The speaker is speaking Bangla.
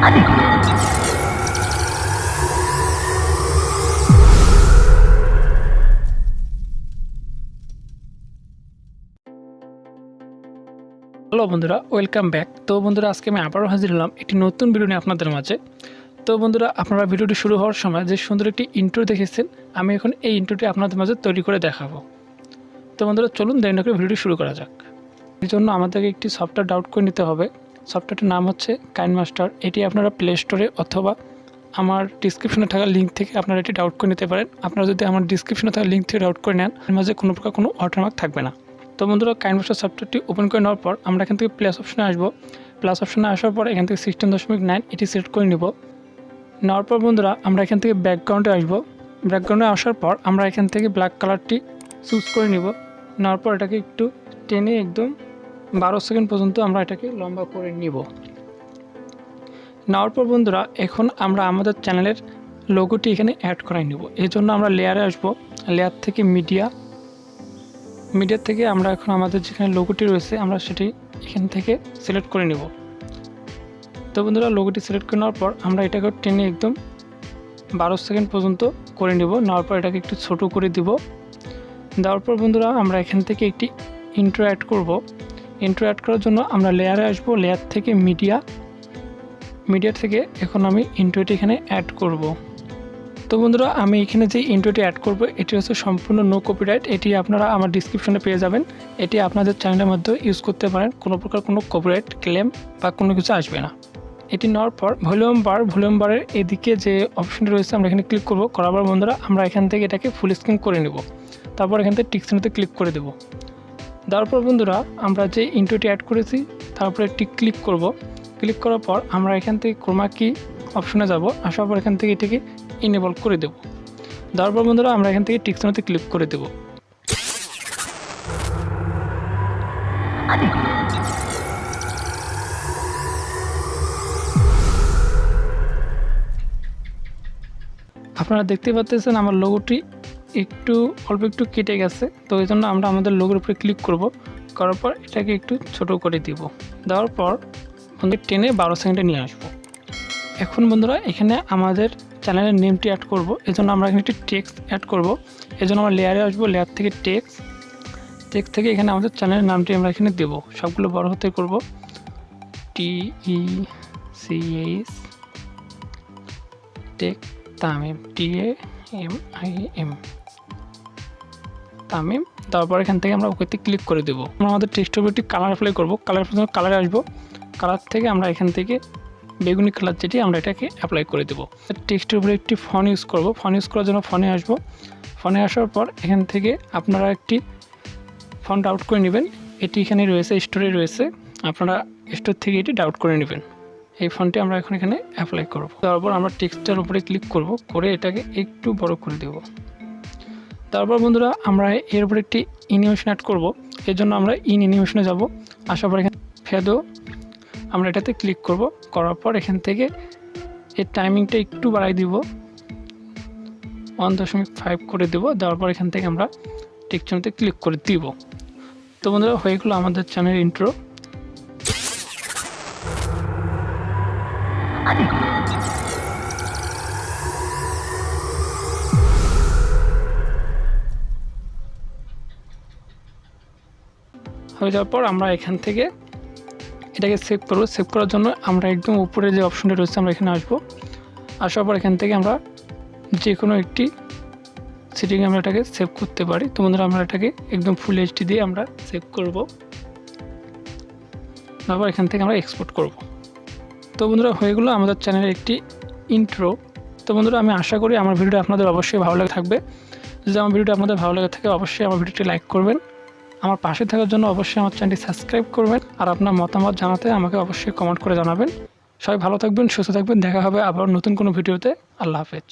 হ্যালো বন্ধুরা, ওয়েলকাম ব্যাক। তো বন্ধুরা, আজকে আমি আবারও হাজির হলাম একটি নতুন ভিডিও নিয়ে আপনাদের মাঝে। তো বন্ধুরা, আপনারা ভিডিওটি শুরু হওয়ার সময় যে সুন্দর একটি ইন্ট্রো দেখেছেন, আমি এখন এই ইন্ট্রোটি আপনাদের মাঝে তৈরি করে দেখাবো। তো বন্ধুরা, চলুন দেরি না করে ভিডিওটি শুরু করা যাক। এর জন্য আমাদেরকে একটি সফটওয়্যার ডাউনলোড করে নিতে হবে। সফটওয়্যারটির নাম হচ্ছে কাইনমাস্টার। এটি আপনারা প্লে স্টোরে অথবা আমার ডিসক্রিপশনে থাকা লিঙ্ক থেকে আপনারা এটি ডাউনলোড করে নিতে পারেন। আপনারা যদি আমার ডিসক্রিপশনে থাকা লিঙ্ক থেকে ডাউনলোড করে নেন, এর মাঝে কোনো প্রকার কোনো ওয়াটারমার্ক থাকবে না। তো বন্ধুরা, কাইনমাস্টার সফটওয়্যারটি ওপেন করে নেওয়ার পর আমরা এখান থেকে প্লাস অপশনে আসবো। প্লাস অপশনে আসার পর এখান থেকে 16.9 এটি সিলেক্ট করে নিব। নেওয়ার পর বন্ধুরা, আমরা এখান থেকে ব্যাকগ্রাউন্ডে আসবো। ব্যাকগ্রাউন্ডে আসার পর আমরা এখান থেকে ব্ল্যাক কালারটি চুজ করে নিব। নেওয়ার পর এটাকে একটু টেনে একদম 12 সেকেন্ড পর্যন্ত আমরা এটাকে লম্বা করে নিব। নেওয়ার পর বন্ধুরা, এখন আমরা আমাদের চ্যানেলের লোগোটি এখানে অ্যাড করাই নিব। এই জন্য আমরা লেয়ারে আসবো। লেয়ার থেকে মিডিয়া থেকে আমরা এখন আমাদের যেখানে লোগোটি রয়েছে আমরা সেটি এখান থেকে সিলেক্ট করে নিব। তো বন্ধুরা, লোগোটি সিলেক্ট করে নেওয়ার পর আমরা এটাকে টেনে একদম 12 সেকেন্ড পর্যন্ত করে নিব। নেওয়ার পর এটাকে একটু ছোট করে দিব। দেওয়ার পর বন্ধুরা, আমরা এখান থেকে একটি ইন্ট্রো অ্যাড করব। ইন্ট্রো অ্যাড করার জন্য আমরা লেয়ারে আসব। লেয়ার থেকে মিডিয়া থেকে এখন আমি ইন্ট্রোটি এখানে অ্যাড করব। তো বন্ধুরা, আমি এখানে যে ইন্ট্রোটি অ্যাড করব এটি হচ্ছে সম্পূর্ণ নো কপিরাইট। এটি আপনারা আমার ডিসক্রিপশনে পেয়ে যাবেন। এটি আপনাদের চ্যানেলের মধ্যে ইউজ করতে পারেন। কোনো প্রকার কোনো কপিরাইট ক্লেম বা কোনো কিছু আসবে না। এটি নেওয়ার পর ভলিউম বারের এদিকে যে অপশনটি রয়েছে আমরা এখানে ক্লিক করব। করার পর বন্ধুরা, আমরা এখান থেকে এটাকে ফুল স্ক্রিন করে নেব। তারপর এখান থেকে টিক চিহ্নতে ক্লিক করে দেব। দেওয়ার পর বন্ধুরা, আমরা যে ইন্ট্রোটি অ্যাড করেছি তারপরে টিক ক্লিক করব। ক্লিক করার পর আমরা এখান থেকে ক্রোমা কি অপশনে যাব। আসার পর এখান থেকে এটিকে ইনেবল করে দেব। দেওয়ার পর বন্ধুরা, আমরা এখান থেকে টিক চিহ্নতে ক্লিক করে দেব। আপনারা দেখতে পাচ্ছেন আমার লোগোটি অল্প একটু কেটে গেছে। তো এই জন্য আমরা আমাদের লোগোর উপরে ক্লিক করব। করার পর এটাকে একটু ছোট করে দিব। দেওয়ার পর টেনে 12 সেকেন্ডে নিয়ে আসবো। এখন বন্ধুরা, এখানে আমাদের চ্যানেলের নেমটি অ্যাড করব। এই জন্য আমরা এখানে একটি টেক্সট অ্যাড করব। এই জন্য আমরা লেয়ারে আসবো। লেয়ার থেকে টেক্সট থেকে এখানে আমাদের চ্যানেলের নামটি আমরা এখানে দেব। সবগুলো বড় হতে করব। TECH তামিম তামিম। তারপর এখান থেকে আমরা ওকেতে ক্লিক করে দেবো। আমরা আমাদের টেক্সটের উপর একটি কালার অ্যাপ্লাই করবো। কালারে আসবো। কালার থেকে আমরা এখান থেকে বেগুনি কালার যেটি আমরা এটাকে অ্যাপ্লাই করে দেবো। টেক্সটের উপরে একটি ফন্ট ইউজ করব। ফন্ট ইউজ করার জন্য ফোনে আসবো। ফোনে আসার পর এখান থেকে আপনারা একটি ফন্ট আউট করে নেবেন। এটি এখানে রয়েছে, স্টোরে রয়েছে। আপনারা স্টোর থেকে এটি ডাউনলোড করে নেবেন। এই ফন্টটি আমরা এখন এখানে অ্যাপ্লাই করব। তারপর আমরা টেক্সটের উপরে ক্লিক করব, করে এটাকে একটু বড় করে দেব। তারপর বন্ধুরা, আমরা এর উপরে একটি অ্যানিমেশন অ্যাড করব। এর জন্য আমরা অ্যানিমেশনে যাব। আসার পর এখানে ফেদো আমরা এটাতে ক্লিক করব। করার পর এখান থেকে এর টাইমিংটা একটু বাড়াই দিব, 1.5 করে দেব। দেওয়ার পর এখান থেকে আমরা টেক্সচারতে ক্লিক করে দিব। তো বন্ধুরা, হয়ে গেলো আমাদের চ্যানেল ইন্ট্রো। হয়ে যাওয়ার পর আমরা এখান থেকে এটাকে সেভ করব। সেভ করার জন্য আমরা একদম উপরে যে অপশনটা রয়েছে আমরা এখানে আসবো। আসার পর এখান থেকে আমরা যে কোনো একটি সেটিংয়ে আমরা এটাকে সেভ করতে পারি। তো বন্ধুরা, আমরা এটাকে একদম ফুল এইচডি দিয়ে আমরা সেভ করব। তারপর এখান থেকে আমরা এক্সপোর্ট করব। তো বন্ধুরা, হয়ে গেলো আমাদের চ্যানেলের একটি ইন্ট্রো। তো বন্ধুরা, আমি আশা করি আমার ভিডিওটা আপনাদের অবশ্যই ভালো লাগে থাকবে। যদি আমার ভিডিওটা আপনাদের ভালো লাগে থাকে, অবশ্যই আমার ভিডিওটি লাইক করবেন। আমার পাশে থাকার জন্য অবশ্যই আমার চ্যানেলটি সাবস্ক্রাইব করবেন। আর আপনার মতামত জানাতে আমাকে অবশ্যই কমেন্ট করে জানাবেন। সবাই ভালো থাকবেন, সুস্থ থাকবেন। দেখা হবে আবার নতুন কোনো ভিডিওতে। আল্লাহ হাফেজ।